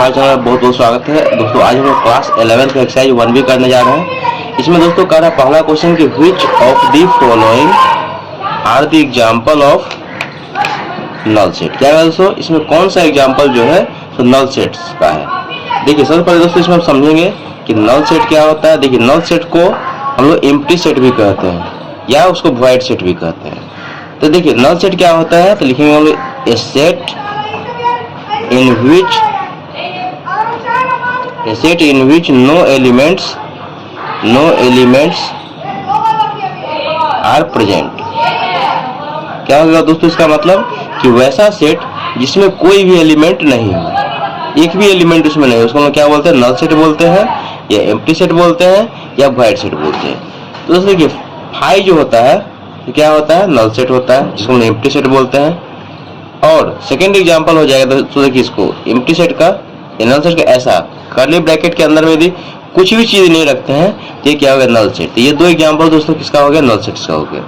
हमारे चैनल में बहुत बहुत स्वागत है। दोस्तों आज हम लोग क्लास 11 का एक्सरसाइज 1B करने जा रहे हैं। इसमें दोस्तों कह रहा है पहला क्वेश्चन कि which of the following are the example of null set. क्या है दोस्तों, इसमें कौन सा एग्जाम्पल जो है तो नल सेट्स का है। देखिए सबसे पहले दोस्तों इसमें हम समझेंगे कि नल सेट क्या होता है। देखिए नल सेट को हम लोग एम्प्टी सेट भी कहते हैं या उसको वॉइड सेट भी कहते हैं। तो देखिए नल सेट क्या होता है, तो लिखेंगे हम लोग ए set in which no elements are present। क्या होगा दोस्तों, इसका मतलब कि वैसा सेट जिसमें कोई भी एलिमेंट नहीं हो, एक भी एलिमेंट उसमें नहीं, उसको हम क्या बोलते हैं, नल सेट बोलते हैं या एम्प्टी सेट बोलते हैं या वॉइड सेट बोलते हैं। तो दोस्तों देखिए फाई जो होता है तो क्या होता है, नल सेट होता है जिसको हम एम्प्टी सेट बोलते हैं। और सेकेंड एग्जांपल हो जाएगा तो देखिए इसको एम्प्टी सेट का, नल सेट का ऐसा कर्ली ब्रैकेट के अंदर में यदि कुछ भी चीज नहीं रखते हैं तो ये क्या हो गया, नल सेट। तो ये दो एग्जांपल दोस्तों किसका हो गया, नल सेट का हो गया।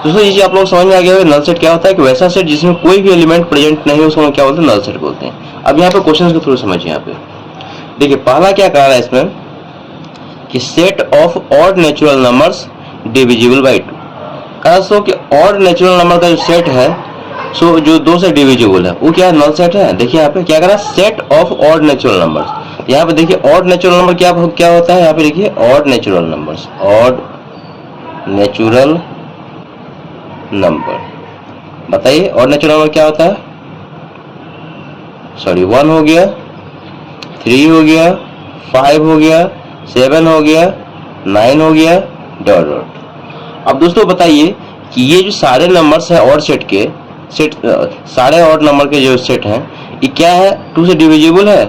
दोस्तों ये आप लोग समझ में आ गया होगा नल सेट क्या होता है कि वैसा सेट जिसमें कोई भी एलिमेंट प्रेजेंट नहीं है उसको क्या बोलते हैं, नल सेट बोलते हैं। अब यहाँ पे क्वेश्चन को थोड़ा समझिए। यहाँ पे देखिए पहला क्या कह रहा है इसमें कि set of odd natural numbers divisible by 2। कहा कि ऑड नेचुरल नंबर का जो सेट है सो जो 2 से डिविजिबल है वो क्या है, नल सेट है। देखिए यहाँ पे क्या कर रहा है, set of odd natural numbers. यहाँ पे देखिए ऑड नेचुरल नंबर क्या होता है, यहाँ पे देखिए odd natural numbers, odd natural number. बताइए ऑड नेचुरल नंबर क्या होता है, सॉरी 1 हो गया, 3 हो गया, 5 हो गया, 7 हो गया, 9 हो गया, डॉट डॉट। अब दोस्तों बताइए कि ये जो सारे नंबर्स हैं ऑड सेट के सारे ऑड नंबर के जो सेट हैं ये क्या है, 2 से डिविजिबल है,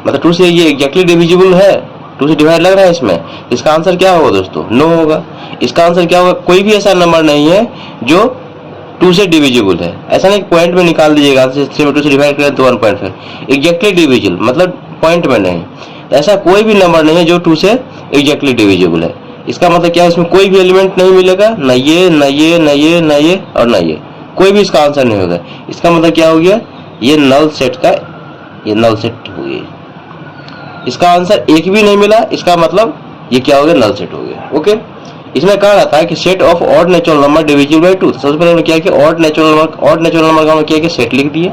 मतलब 2 से ये एग्जैक्टली डिविजिबल है, 2 से डिवाइड लग रहा है इसमें। इसका आंसर क्या होगा दोस्तों, नो होगा। इसका आंसर क्या होगा, कोई भी ऐसा नंबर नहीं है जो 2 से डिविजिबल है। ऐसा नहीं पॉइंट में निकाल दीजिएगा, 3 में 2 से डिवाइड करें तो 1.5 एग्जैक्टली डिविजिबल, मतलब पॉइंट में नहीं। तो ऐसा कोई भी नंबर नहीं है जो 2 से एग्जैक्टली डिविजिबल है। इसका मतलब क्या है, इसमें कोई भी एलिमेंट नहीं मिलेगा, न ये न ये न ये न ये और न ये, कोई भी इसका आंसर नहीं होगा। इसका मतलब क्या हो गया, ये नल सेट का, ये नल सेट हो गया। इसका आंसर एक भी नहीं मिला, इसका मतलब ये क्या हो गया, नल सेट हो गया। ओके, इसमें कहा रहता है कि set of odd natural number divisible by 2। सबसे पहले हमने क्या किया, ऑड नेचुरल नंबर का हमने क्या किया, सेट लिख दिए।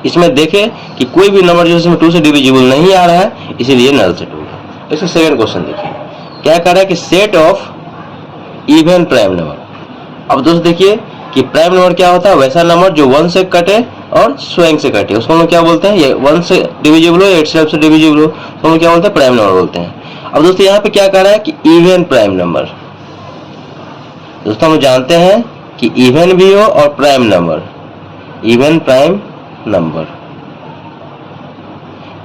इसमें देखे कि कोई भी नंबर जो इसमें 2 से डिविजिबल नहीं आ रहा है, इसीलिए नल सेट हो गया। इसका सेकंड क्वेश्चन देखिए क्या कह रहा है कि set of even prime number. अब दोस्तों देखिए कि प्राइम नंबर क्या होता है, वैसा नंबर जो 1 से कटे और स्वयं से कटे, उसको हम लोग क्या बोलते हैं, ये 1 से डिविजिबल हो या इटसेल्फ से डिविजिबल हो तो हम क्या बोलते हैं, प्राइम नंबर बोलते हैं। अब दोस्तों यहाँ पे क्या कह रहा है कि इवन प्राइम नंबर। दोस्तों हम जानते हैं कि इवन भी हो और prime number, even prime number.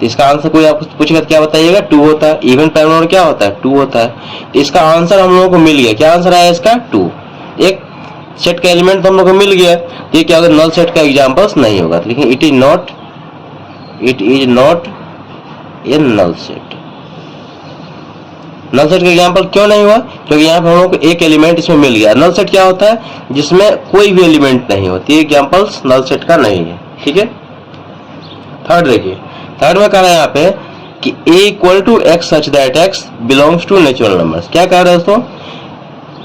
तो इसका आंसर कोई आपको पूछेगा क्या बताइएगा, 2 होता है। इवन प्राइम नंबर क्या होता है, 2 होता है। तो इसका आंसर हम लोगों को मिल गया। क्या आंसर आया इसका, 2। एक सेट का एलिमेंट तो हम लोग को मिल गया, तो ये क्या होगा, नल सेट का एग्जांपल्स नहीं होगा। लेकिन it is not a null set. Null set का एग्जांपल क्यों नहीं हुआ, क्योंकि यहाँ पे हम लोग को एक एलिमेंट इसमें मिल गया। नल सेट क्या होता है, जिसमें कोई भी एलिमेंट नहीं होती, ये एग्जांपल्स नल सेट का नहीं है। ठीक है, थर्ड देखिए, थर्ड में कह रहा है यहाँ पे कि a equal to x such that x belongs to natural numbers. क्या कह रहा है दोस्तों,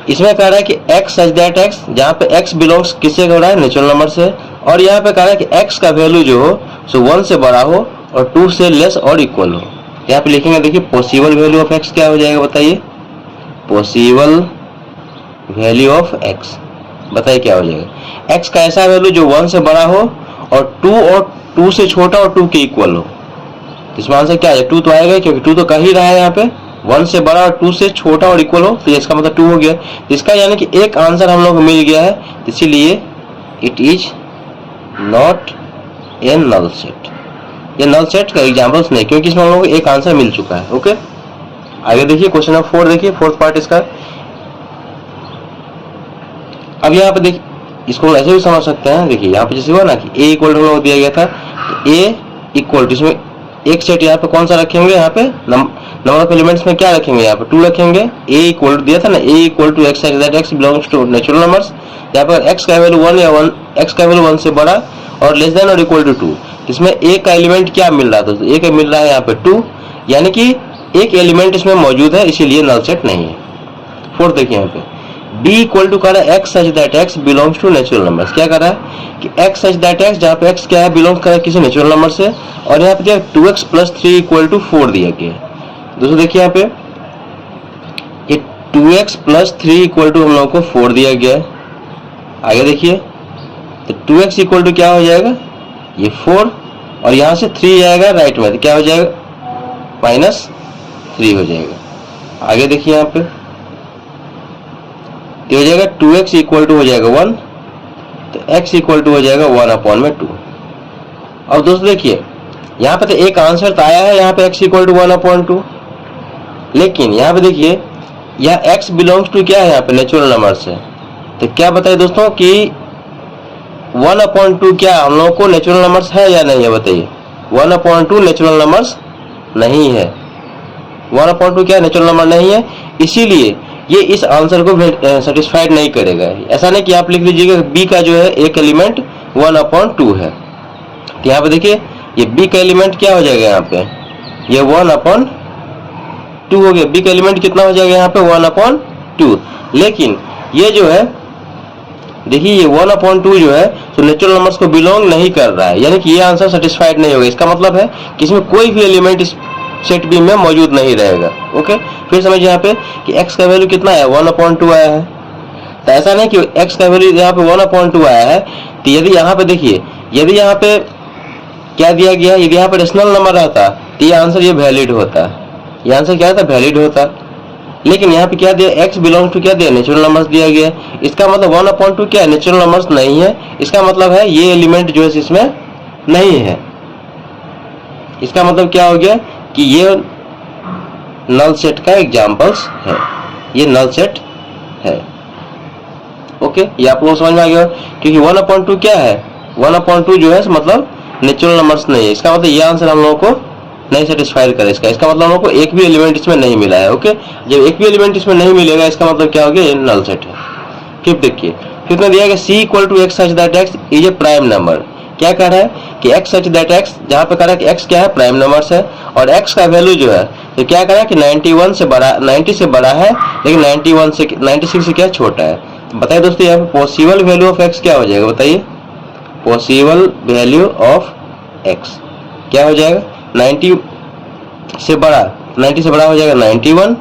इसमें कह रहा है कि x सच दैट x, जहाँ पे x बिलोंग्स किससे हो रहा है, नेचुरल नंबर से। और यहाँ पे कह रहा है कि x का वैल्यू जो हो सो 1 से बड़ा हो और 2 से लेस और इक्वल हो। यहाँ पे लिखेंगे देखिए पॉसिबल वैल्यू ऑफ x क्या हो जाएगा, बताइए पॉसिबल वैल्यू ऑफ x। बताइए क्या हो जाएगा, x का ऐसा वैल्यू जो 1 से बड़ा हो और 2 से छोटा और 2 के इक्वल हो। इसमें आंसर क्या है, 2 तो आएगा क्योंकि 2 तो कह ही रहा है यहाँ पे, 1 से बड़ा और 2 से छोटा और इक्वल हो, तो इसका मतलब 2 हो गया। इसका यानी कि एक आंसर हम लोग को मिल गया है, इसीलिए it is not a null set. ये नल सेट का एग्जांपल्स नहीं, क्योंकि इसमें हम लोग को एक आंसर मिल चुका है। ओके, आगे देखिए क्वेश्चन नंबर 4 देखिए, फोर्थ पार्ट इसका। अब यहाँ पे देखिए इसको ऐसे भी समझ सकते हैं। देखिए यहाँ पे जैसे हुआ ना कि a इक्वल टू दिया गया था, तो a इक्वल टू, इसमें एक सेट यहाँ पे कौन सा रखेंगे, यहाँ पे नंबर ऑफ एलिमेंट्स में क्या रखेंगे, यहाँ पे 2 रखेंगे। a इक्वल टू दिया था ना, a equal to x that x belongs to natural numbers. यहाँ पर x का वैल्यू 1 या x का वैल्यू 1 से बड़ा और लेस देन और इक्वल टू 2, इसमें एक का एलिमेंट क्या मिल रहा है दोस्तों, एक मिल रहा है यहाँ पे 2, यानी कि एक एलिमेंट इसमें मौजूद है, इसीलिए नल सेट नहीं है। फोर्थ देखिए यहाँ पे b इक्वल टू कर रहा है x such that x belongs to natural numbers. क्या कर रहा है कि x सच दैट x, जहाँ पे x क्या है बिलोंग कर रहा है किसी नेचुरल नंबर से, और यहाँ पे क्या 2x प्लस 3 इक्वल टू 4 दिया गया है। दोस्तों देखिए यहाँ पे ये 2x प्लस 3 इक्वल टू हम लोगों को 4 दिया गया है। आगे देखिए तो 2x इक्वल टू क्या हो जाएगा, ये 4, और यहाँ से 3 आएगा राइट में, तो क्या हो जाएगा -3 हो जाएगा। आगे देखिए यहाँ पे ये हो जाएगा 2x इक्वल टू हो जाएगा 1, तो x इक्वल टू हो जाएगा 1/2। अब दोस्तों देखिए यहाँ पे तो एक आंसर तो आया है यहाँ पे x इक्वल टू 1/2, लेकिन यहाँ पे देखिए यह x बिलोंग्स टू क्या है यहाँ पे नेचुरल नंबर से। तो क्या बताइए दोस्तों कि 1/2 क्या हम लोगों को नेचुरल नंबर्स है या नहीं है, बताइए। 1/2 नेचुरल नंबर्स नहीं है, 1/2 क्या नेचुरल नंबर नहीं है, इसीलिए ये इस आंसर को सेटिस्फाइड नहीं करेगा। ऐसा नहीं कि आप लिख लीजिएगा b का जो है एक एलिमेंट 1/2 है, तो यहाँ पे देखिए ये b का एलिमेंट क्या हो जाएगा यहाँ पे, ये 1/2 हो गया। b का एलिमेंट कितना हो जाएगा यहाँ पे 1/2, लेकिन ये जो है देखिए ये 1/2 जो है तो नेचुरल नंबर्स को बिलोंग नहीं कर रहा है, यानी कि ये आंसर सेटिस्फाइड नहीं होगा। इसका मतलब है कि इसमें कोई भी एलिमेंट इस सेट बी में मौजूद नहीं रहेगा। ओके, फिर समझिए यहाँ पे कि x का वैल्यू कितना है 1/2 आया है, तो ऐसा नहीं कि x का वैल्यू यहाँ पे 1/2 आया है, तो यदि यहाँ पे देखिए यदि यहाँ पे क्या दिया गया, यदि यहाँ पे रेशनल नंबर रहता तो ये आंसर ये वैलिड होता, ये आंसर क्या था वैलिड होता, लेकिन यहाँ पे क्या दिया x बिलोंग्स टू क्या दिया नेचुरल नंबर्स दिया गया। इसका मतलब 1/2 क्या है नेचुरल नंबर्स नहीं है, इसका मतलब है ये एलिमेंट जो है इसमें नहीं है। इसका मतलब क्या हो गया कि ये नल सेट का एग्जांपल्स है, ये नल सेट है। ओके, ये आप लोगों को समझ में आ गया, क्योंकि 1/2 क्या है 1/2 जो है मतलब नेचुरल नंबर्स नहीं है। इसका मतलब ये आंसर हम लोगों को नहीं सेटिस्फाई करे इसका मतलब हम लोगों को एक भी एलिमेंट इसमें नहीं मिला है। ओके, जब एक भी एलिमेंट इसमें नहीं मिलेगा इसका मतलब क्या हो गया ये नल सेट है। फिर देखिए फिर में दिया गया c equal to x such that x is a prime number. क्या कह रहा है कि x सच दैट x, जहाँ पे कह रहा है कि x क्या है प्राइम नंबर्स है, और x का वैल्यू जो है तो क्या कह रहा है कि 90 से बड़ा है, लेकिन 96 से क्या छोटा है। बताइए दोस्तों यहाँ पे पॉसिबल वैल्यू ऑफ x क्या हो जाएगा, बताइए पॉसिबल वैल्यू ऑफ x क्या हो जाएगा 90 से बड़ा हो जाएगा 91,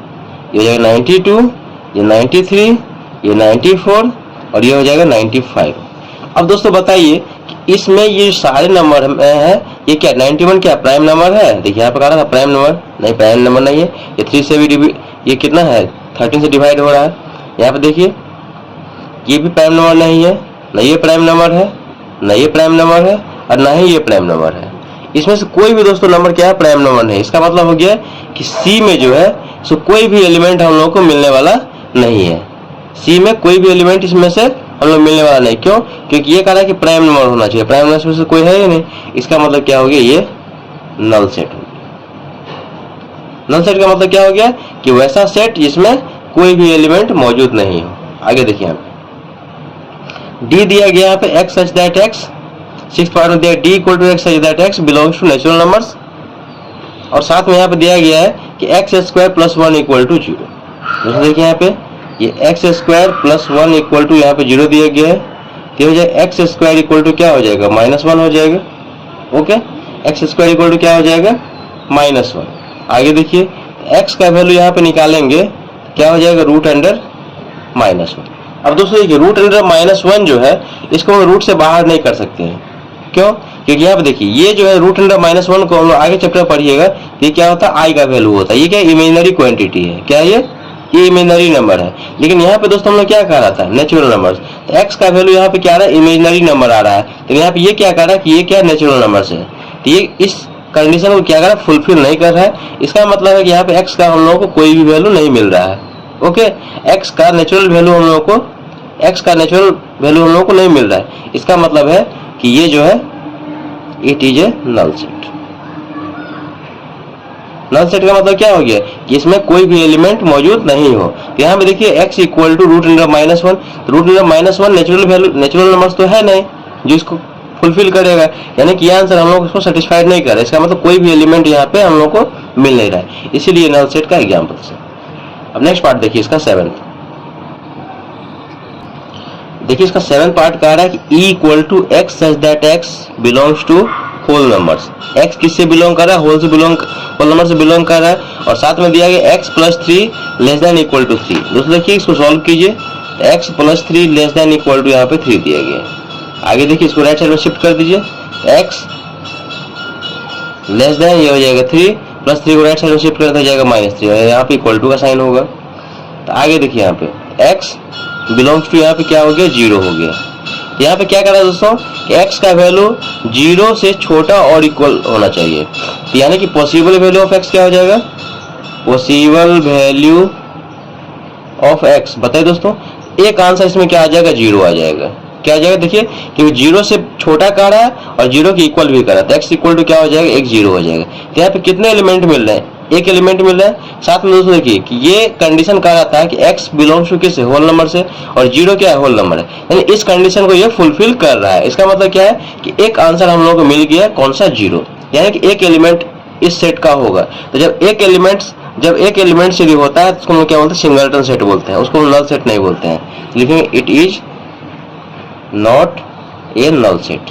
ये हो जाएगा 92, ये 93, ये 94 और ये हो जाएगा 95। अब दोस्तों बताइए कि इसमें ये सारे नंबर है ये क्या 91 क्या प्राइम नंबर है। देखिए यहाँ पे कह रहा था प्राइम नंबर नहीं, प्राइम नंबर नहीं है, ये 3 से भी ये कितना है 13 से डिवाइड हो रहा है। यहाँ पे देखिए ये भी प्राइम नंबर नहीं है, न ये प्राइम नंबर है, न ये प्राइम नंबर है और न ही ये प्राइम नंबर है। इसमें से कोई भी दोस्तों नंबर क्या है प्राइम नंबर नहीं। इसका मतलब हो गया कि सी में जो है सो कोई भी एलिमेंट हम लोगों को मिलने वाला नहीं है। सी में कोई भी एलिमेंट इसमें से हम लोग मिलने वाला नहीं। क्यों? क्योंकि ये कह रहा है कि प्राइम नंबर होना चाहिए, प्राइम नंबर में से कोई है ही नहीं। इसका मतलब क्या हो गया ये नल सेट हो गया। नल सेट का मतलब क्या हो गया कि वैसा सेट जिसमें कोई भी एलिमेंट मौजूद नहीं हो। आगे देखिए यहाँ पे डी दिया गया यहाँ पे x such that x, 6th part में दिया d equal to x such that x belongs to natural numbers, और साथ में यहाँ पे दिया गया है कि x square plus 1 equal to 0। दोस्तों देखिए यहाँ पे ये x square plus 1 equal to यहाँ पे 0 दिया गया है, तो हो जाएगा x स्क्वायर इक्वल टू क्या हो जाएगा -1 हो जाएगा। Okay, x square equal to क्या हो जाएगा -1। आगे देखिए x का वैल्यू यहाँ पे निकालेंगे क्या हो जाएगा √(-1). अब दोस्तों देखिए √(-1) जो है इसको हम रूट से बाहर नहीं कर सकते हैं। क्यों? क्योंकि यहाँ पे देखिए ये जो है √(-1) को हम लोग आगे चैप्टर पढ़िएगा ये क्या होता है i का वैल्यू होता है। ये क्या इमेजिनरी क्वांटिटी है, क्या ये इमेजिनरी नंबर है। लेकिन यहाँ पे दोस्तों हम लोग क्या कह रहा था नेचुरल नंबर, तो x का वैल्यू यहाँ पे क्या आ रहा है इमेजिनरी नंबर आ रहा है, तो यहाँ पे ये क्या कह रहा है कि ये क्या नेचुरल नंबर है, तो ये इस कंडीशन को क्या कर रहा है फुलफिल नहीं कर रहा है। इसका मतलब है कि यहाँ पे x का हम लोगों को कोई भी वैल्यू नहीं मिल रहा है। ओके, x का नेचुरल वैल्यू हम लोगों को नहीं मिल रहा है। इसका मतलब है कि ये जो है it is a null set. Null set का मतलब क्या हो गया कि इसमें कोई भी एलिमेंट मौजूद नहीं हो। तो यहाँ पे देखिए x equal to √(-1), √(-1) natural value natural numbers तो है नहीं जो इसको फुलफिल करेगा, यानी कि ये आंसर हम लोग इसको सेटिस्फाइड नहीं कर रहे, इसका मतलब कोई भी एलिमेंट यहाँ पे हम लोग को मिल नहीं रहा है, इसीलिए नल सेट का एग्जाम्पल है। अब नेक्स्ट पार्ट देखिए इसका 7th। देखिए इसका 7th पार्ट कह रहा है कि E equal to x such that x belongs to whole numbers. x किससे बिलोंग कर रहा है? होल नंबर से बिलोंग कर रहा है, और साथ में दिया गया x plus 3 less than equal to 3। दोस्तों देखिए इसको सॉल्व कीजिए, x plus 3 less than equal to यहाँ पे 3 दिया गया। आगे देखिए इसको राइट साइड में शिफ्ट कर दीजिए, x लेस देन ये हो जाएगा 3 प्लस 3 को राइट साइड में शिफ्ट करते जाएगा -3, यहाँ पे इक्वल टू का साइन होगा। तो आगे देखिए यहाँ पे x बिलोंग्स टू यहाँ पे क्या हो गया? 0 हो गया। यहाँ पे क्या कर रहा है दोस्तों कि x का वैल्यू 0 से छोटा और इक्वल होना चाहिए, यानी कि पॉसिबल वैल्यू ऑफ x क्या हो जाएगा? पॉसिबल वैल्यू ऑफ x बताइए दोस्तों, एक आंसर इसमें क्या आ जाएगा? 0 आ जाएगा। क्या आ जाएगा? देखिए क्योंकि 0 से छोटा कह रहा है और 0 के इक्वल भी कर रहा है, तो x इक्वल टू क्या हो जाएगा? एक 0 हो जाएगा। तो यहाँ पे कितने एलिमेंट मिल रहे हैं? एक एलिमेंट मिल रहा है। साथ में दोस्तों देखिए कि ये कंडीशन कह रहा था कि x बिलोंग्स टू किससे? होल नंबर से, और 0 क्या है? होल नंबर है, यानी इस कंडीशन को ये फुलफिल कर रहा है। इसका मतलब क्या है कि एक आंसर हम लोग को मिल गया, कौन सा? 0, यानी कि एक एलिमेंट इस सेट का होगा। तो जब एक एलिमेंट से भी होता है तो उसको हम क्या बोलते हैं? सिंगलटन सेट बोलते हैं, उसको नल सेट नहीं बोलते हैं। लिखेंगे it is not a null set,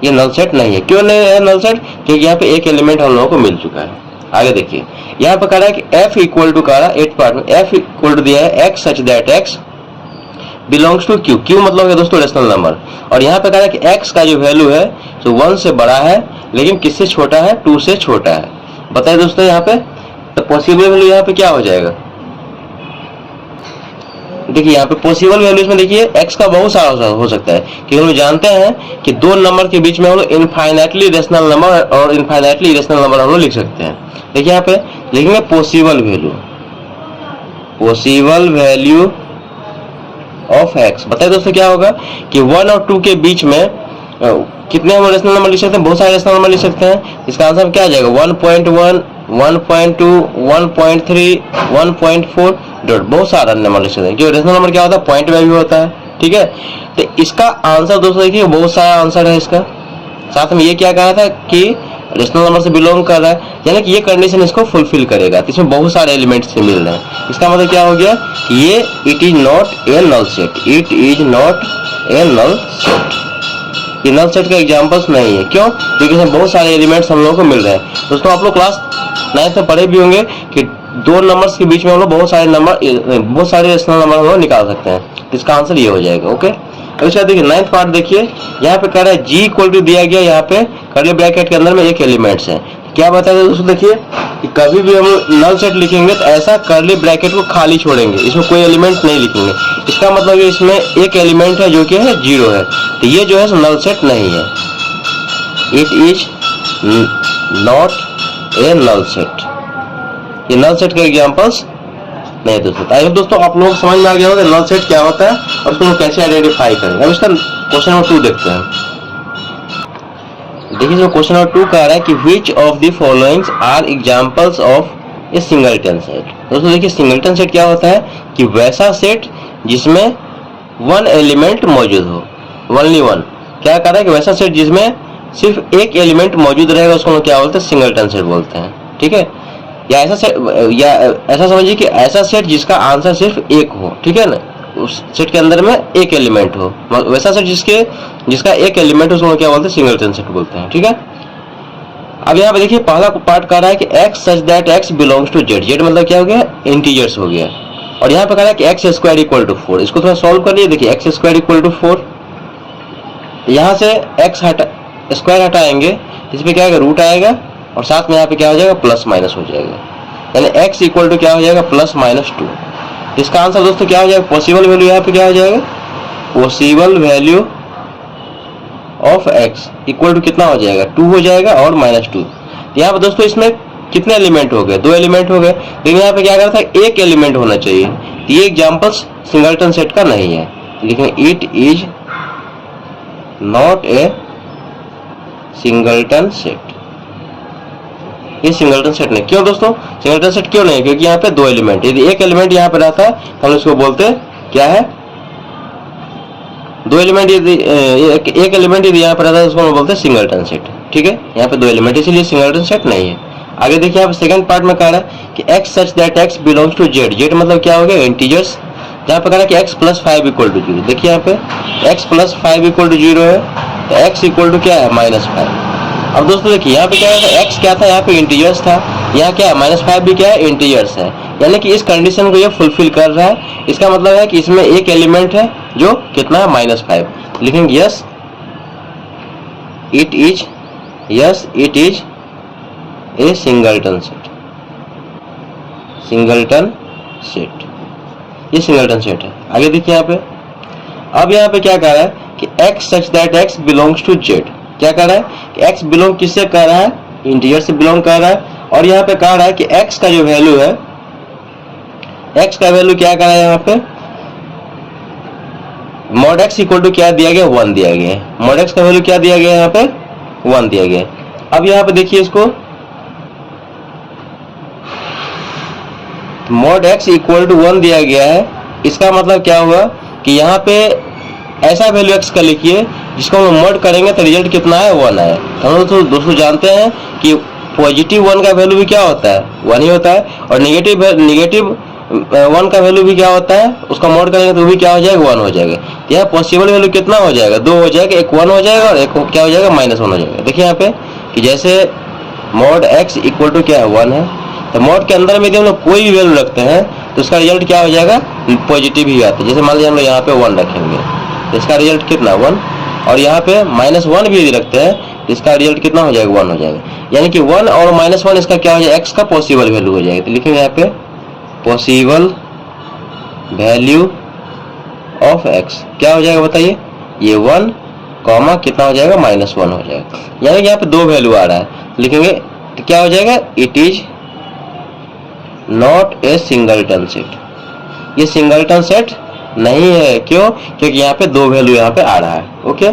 ये नल सेट नहीं है। क्यों नहीं है नल सेट? क्योंकि यहाँ पे एक एलिमेंट हम लोगों को मिल चुका है। आगे देखिए यहाँ पे कह रहा है कि f इक्वल टू कह रहा है 8th पार्ट में f इक्वल टू दिया है x such that x belongs to q। q मतलब है दोस्तों रेशनल नंबर, और यहाँ पे कह रहा है कि x का जो वैल्यू है जो 1 से बड़ा है, लेकिन किससे छोटा है? 2 से छोटा है। बताइए दोस्तों यहाँ पे तो पॉसिबल वैल्यू यहाँ पे क्या हो जाएगा? देखिए यहाँ पे पॉसिबल वैल्यूज में देखिए x का बहुत सारा हो सकता है, क्योंकि हम जानते हैं कि दो नंबर के बीच में हम लोग इनफाइनाइटली रेशनल नंबर और इनफाइनाइटली इरेशनल नंबर हम लोग लिख सकते हैं। देखिए यहाँ पे लिखेंगे पॉसिबल वैल्यू ऑफ x। बताइए दोस्तों क्या होगा कि 1 और 2 के बीच में कितने हम रेशनल नंबर लिख सकते हैं? बहुत सारे रेशनल नंबर लिख सकते हैं। इसका आंसर क्या आ जाएगा? 1.1, 1.2, 1.3, 1.4 डॉट, बहुत सारा नंबर लिख सकते हैं, क्योंकि रेशनल नंबर क्या होता है? पॉइंट वैल्यू होता है। ठीक है, तो इसका आंसर दोस्तों देखिए बहुत सारा आंसर है इसका। साथ में ये क्या कहा था कि रेशनल नंबर से बिलोंग कर रहा है, यानी कि ये कंडीशन इसको फुलफिल करेगा। तो इसमें बहुत सारे एलिमेंट्स से मिल रहे हैं। इसका मतलब क्या हो गया कि ये it is not a null set, it is not a null set. ये नल सेट का एग्जांपल्स नहीं है। क्यों? क्योंकि इसमें बहुत सारे एलिमेंट्स हम लोगों को मिल रहे हैं। दोस्तों आप लोग क्लास 9th में पढ़े भी होंगे कि दो नंबर्स के बीच में हम लोग बहुत सारे रेशनल नंबर हम लोग निकाल सकते हैं। इसका आंसर ये हो जाएगा। ओके, अब इसका देखिए 9th पार्ट देखिए, यहाँ पे कह रहा है g इक्वल टू दिया गया, यहाँ पे कर्ली ब्रैकेट के अंदर में एक एलिमेंट्स है। क्या बताया दोस्तों? देखिए कि कभी भी हम नल सेट लिखेंगे तो ऐसा कर्ली ब्रैकेट को खाली छोड़ेंगे, इसमें कोई एलिमेंट नहीं लिखेंगे। इसका मतलब है इसमें एक एलिमेंट है जो कि है 0 है, तो ये जो है नल सेट नहीं है। It is not a null set, ये नल सेट के एग्जांपल्स नहीं दोस्तों। आई होप दोस्तों आप लोग समझ में आ गया होगा नल सेट क्या होता है और उसको कैसे आइडेंटिफाई करेंगे। अब इसका क्वेश्चन नंबर 2 देखते हैं। देखिए जो क्वेश्चन नंबर 2 कह रहा है कि which of the followings are examples of a singleton set. दोस्तों देखिए सिंगलटन सेट क्या होता है कि वैसा सेट जिसमें 1 एलिमेंट मौजूद हो, ओनली 1। क्या कह रहा है कि वैसा सेट जिसमें सिर्फ एक एलिमेंट मौजूद रहेगा उसको क्या बोलते हैं? सिंगलटन सेट बोलते हैं। ठीक है, या ऐसा समझिए कि ऐसा सेट जिसका आंसर सिर्फ एक हो। ठीक है ना, उस सेट के अंदर में एक एलिमेंट हो, वैसा सेट जिसका एक एलिमेंट हो उसको क्या बोलते हैं? सिंगलटन सेट बोलते हैं। ठीक है, अब यहाँ पे देखिए पहला पार्ट कह रहा है कि x such that x belongs to z। z मतलब क्या हो गया? इंटीजर्स हो गया। और यहाँ पे कह रहा है कि x स्क्वायर इक्वल टू 4। इसको थोड़ा सॉल्व कर लिए। देखिए x स्क्वायर इक्वल टू 4, यहाँ से x स्क्वायर हटाएंगे, इस पे क्या आएगा? रूट आएगा, और साथ में यहाँ पे क्या हो जाएगा? प्लस माइनस हो जाएगा, यानी x इक्वल टू क्या हो जाएगा? +-2। इसका आंसर दोस्तों क्या हो जाएगा? पॉसिबल वैल्यू यहाँ पे क्या हो जाएगा? Possible value of x equal to कितना हो जाएगा? 2 हो जाएगा और -2। यहाँ पे दोस्तों इसमें कितने एलिमेंट हो गए? 2 एलिमेंट हो गए, लेकिन यहाँ पे क्या करता है? एक एलिमेंट होना चाहिए। ये एग्जाम्पल्स सिंगलटन सेट का नहीं है, लेकिन it is not A singleton set. ये सिंगलटन सेट नहीं। क्यों दोस्तों सिंगलटन सेट क्यों नहीं? क्योंकि यहाँ पे 2 एलिमेंट, यदि एक एलिमेंट यहाँ पे रहता है तो हम इसको बोलते क्या है? दो एलिमेंट यदि एक एलिमेंट यदि यहाँ पर रहता है उसको हम बोलते हैं सिंगलटन सेट। ठीक है, यहाँ पे दो एलिमेंट इसलिए सिंगलटन सेट नहीं है। आगे देखिए यहाँ पे सेकंड पार्ट में कह रहा है कि x such that x belongs to z। z मतलब क्या हो गया, इंटीजर्स। यहाँ पे कह रहा है कि x प्लस 5 इक्वल टू 0। देखिए यहाँ पे x प्लस 5 इक्वल टू 0 है, तो x इक्वल टू क्या है, -5। अब दोस्तों देखिए यहाँ पे क्या है, x क्या था, यहाँ पे इंटीजर्स था, यहाँ क्या है -5 भी क्या है, इंटीजर्स है। यानी कि इस कंडीशन को ये फुलफिल कर रहा है। इसका मतलब है कि इसमें एक एलिमेंट है जो कितना है, -5। लिखेंगे yes it is A singleton set. Singleton set, ये सिंगलटन सेट है। आगे देखिए यहाँ पे, अब यहाँ पे क्या कह रहा है कि x such that x belongs to z। क्या कह रहा है कि x बिलोंग किससे कर रहा है, इंटीजर से बिलोंग कर रहा है। और यहाँ पे कह रहा है कि x का जो वैल्यू है, x का वैल्यू क्या कह रहा है यहाँ पे, मॉड x इक्वल टू क्या दिया गया, 1 दिया गया है। मॉड x का वैल्यू क्या दिया गया यहाँ पे, 1 दिया गया। अब यहाँ पे देखिए इसको, मॉड x इक्वल टू 1 दिया गया है। इसका मतलब क्या हुआ कि यहाँ पे ऐसा वैल्यू x का लिखिए जिसको हम मॉड करेंगे तो रिजल्ट कितना है, 1 है। तो हम लोग दोस्तों जानते हैं कि पॉजिटिव 1 का वैल्यू भी क्या होता है, 1 ही होता है। और नेगेटिव 1 का वैल्यू भी क्या होता है, उसका मॉड करेंगे तो भी क्या हो जाएगा, 1 हो जाएगा। तो यहाँ पॉसिबल वैल्यू कितना हो जाएगा, 2 हो जाएगा, एक 1 हो जाएगा और एक क्या हो जाएगा, -1 हो जाएगा। देखिए यहाँ पे कि जैसे मॉड x इक्वल टू क्या है, 1 है, तो मॉड के अंदर में यदि हम लोग कोई भी वैल्यू रखते हैं तो उसका रिजल्ट क्या हो जाएगा, पॉजिटिव ही आता है। जैसे मान लीजिए हम लोग यहाँ पे 1 रखेंगे तो इसका रिजल्ट कितना, 1। और यहाँ पे -1 भी यदि रखते हैं तो इसका रिजल्ट कितना हो जाएगा, 1 हो जाएगा। यानी कि 1 और -1 इसका क्या हो जाएगा, x का पॉसिबल वैल्यू हो जाएगा। तो लिखेंगे यहाँ पे पॉसिबल वैल्यू ऑफ x क्या हो जाएगा बताइए, ये 1 कॉमा कितना हो जाएगा, -1 हो जाएगा। यानी कि यहाँ पे 2 वैल्यू आ रहा है, लिखेंगे तो क्या हो जाएगा, it is not A singleton set. ये सिंगलटन सेट नहीं है, क्यों, क्योंकि यहाँ पे 2 वैल्यू यहाँ पे आ रहा है। ओके,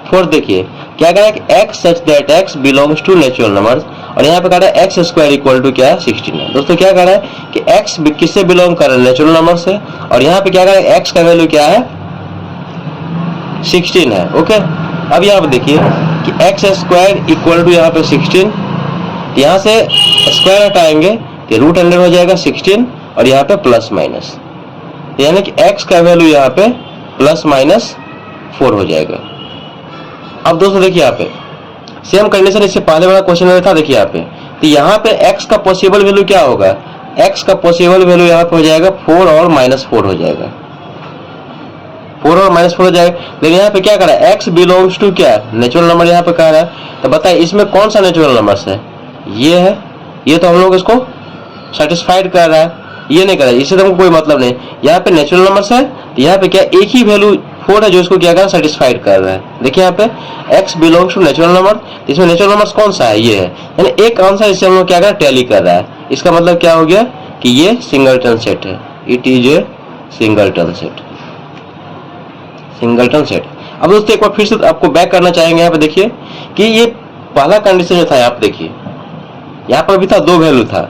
फोर्थ देखिए क्या कह रहा है कि x such that x belongs to natural numbers. और यहाँ पे कह रहा है x स्क्वायर इक्वल टू क्या है, 16 है। दोस्तों क्या कह रहा है कि x किससे बिलोंग कर रहा है, नेचुरल नंबर से। और यहाँ पे क्या कह रहा है, x का वैल्यू क्या है, 16 है। ओके, अब यहाँ पे देखिए कि x स्क्वायर इक्वल टू यहाँ पे 16, यहाँ से स्क्वायर हटाएंगे तो रूट अंडर हो जाएगा 16 और यहाँ पे प्लस माइनस, यानी कि x का वैल्यू यहाँ पे +-4 हो जाएगा। अब दोस्तों देखिए यहाँ पे सेम कंडीशन इससे पहले वाला क्वेश्चन में था। देखिए यहाँ पे, तो यहाँ पे x का पॉसिबल वैल्यू क्या होगा, x का पॉसिबल वैल्यू यहाँ पे हो जाएगा 4 और -4 हो जाएगा, 4 और -4 हो जाएगा। लेकिन यहाँ पे क्या कर रहा है, x बिलोंग्स टू क्या, नेचुरल नंबर यहाँ पे कह रहा है। तो बताइए इसमें कौन सा नेचुरल नंबर है, ये है, ये तो हम लोग इसको सेटिस्फाइड कर रहा है, ये नहीं कर रहा है, इससे तो हमको कोई मतलब नहीं। यहाँ पे नेचुरल नंबर्स है, तो यहाँ पे क्या एक ही वैल्यू 4 है जो इसको क्या कर रहा है, सेटिस्फाइड कर रहा है। देखिए यहाँ पे x belongs to natural number, इसमें नेचुरल नंबर्स कौन सा है, ये है, यानी एक आंसर इससे हम लोग क्या कर रहा है, टैली कर रहा है। इसका मतलब क्या हो गया कि ये सिंगलटन सेट है, it is A singleton set, singleton set. अब दोस्तों एक बार फिर से आपको बैक करना चाहेंगे। यहाँ पे देखिए कि ये पहला कंडीशन जो था, यहाँ पे देखिए यहाँ पर भी था 2 वैल्यू था,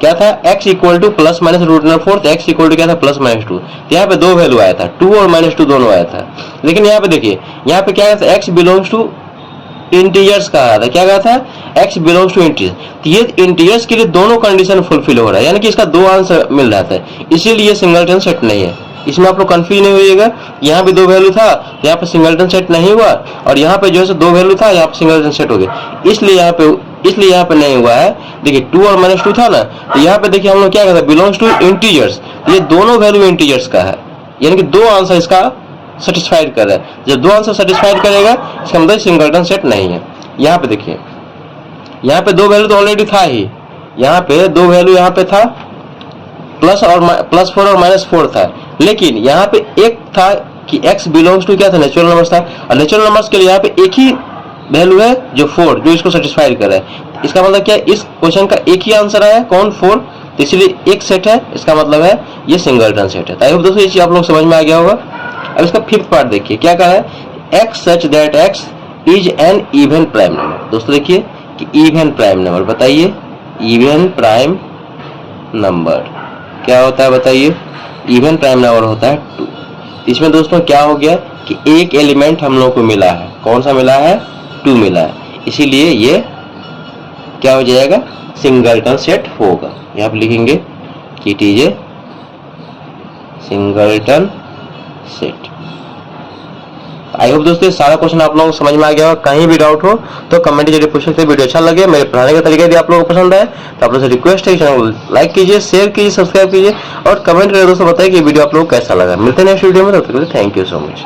क्या था, x equal to +-√4, x equal to क्या था, +-2। तो यहाँ पे 2 वैल्यू आया था, 2 और -2 दोनों आया था। लेकिन यहाँ पे देखिए यहाँ पे क्या था, x बिलोंग्स टू इंटीजर्स का आया था, क्या कहा था, x बिलोंग्स टू इंटीजर। तो ये इंटीजर्स के लिए दोनों कंडीशन फुलफिल हो रहा है, यानी कि इसका 2 आंसर मिल रहा था, इसीलिए ये सिंगलटन सेट नहीं है। इसमें आप लोग कंफ्यूज नहीं होइएगा, यहाँ पे 2 वैल्यू था, यहाँ पे सिंगलटन सेट नहीं हुआ, और यहाँ पे जो है 2 वैल्यू था, यहाँ पे सिंगलटन सेट हो गया, इसलिए यहाँ पे नहीं हुआ है। देखिए 2 और -2 था ना, तो यहाँ पे देखिए हम लोग क्या कहते हैं, बिलोंग्स टू इंटीजर्स, ये दोनों वैल्यू इंटीजर्स का है, यानी कि 2 आंसर इसका सेटिस्फाइड कर रहा है। जब 2 आंसर सेटिस्फाइड करेगा इसका मतलब सिंगलटन सेट नहीं है। यहाँ पे देखिए यहाँ पे 2 वैल्यू तो ऑलरेडी था ही, यहाँ पे 2 वैल्यू यहाँ पे था, +4 और -4 था, लेकिन यहाँ पे एक था कि x बिलोंग्स टू क्या था, नेचुरल नंबर्स था, और नेचुरल नंबर्स के लिए यहाँ पे एक ही वैल्यू है जो 4, जो इसको सेटिस्फाइड कर रहा है। इसका मतलब क्या है, इस क्वेश्चन का एक ही आंसर है, कौन, 4, तो इसलिए एक सेट है, इसका मतलब है ये सिंगलटन सेट है। आई होप दोस्तों ये चीज आप लोग समझ में आ गया होगा। अब इसका 5th पार्ट देखिए क्या कहा है, x such that x is an even prime number. दोस्तों देखिए कि इवन प्राइम नंबर, बताइए इवन प्राइम नंबर क्या होता है, बताइए, इवन प्राइम नंबर होता है 2। इसमें दोस्तों क्या हो गया कि एक एलिमेंट हम लोग को मिला है, कौन सा मिला है, 2 मिला है, इसीलिए ये क्या हो जाएगा, सिंगलटन सेट होगा। यहाँ पे लिखेंगे कि it is A singleton set. I hope दोस्तों सारा क्वेश्चन आप लोगों को समझ में आ गया होगा। कहीं भी डाउट हो तो कमेंट जरिए पूछ सकते हैं। वीडियो अच्छा लगे, मेरे पढ़ाने का तरीका यदि आप लोगों को पसंद आए तो आप लोगों से रिक्वेस्ट है चैनल को लाइक कीजिए, शेयर कीजिए, सब्सक्राइब कीजिए और कमेंट करके दोस्तों बताइए कि वीडियो आप लोगों को कैसा लगा। मिलते हैं नेक्स्ट वीडियो में, तब तक के लिए थैंक यू सो मच।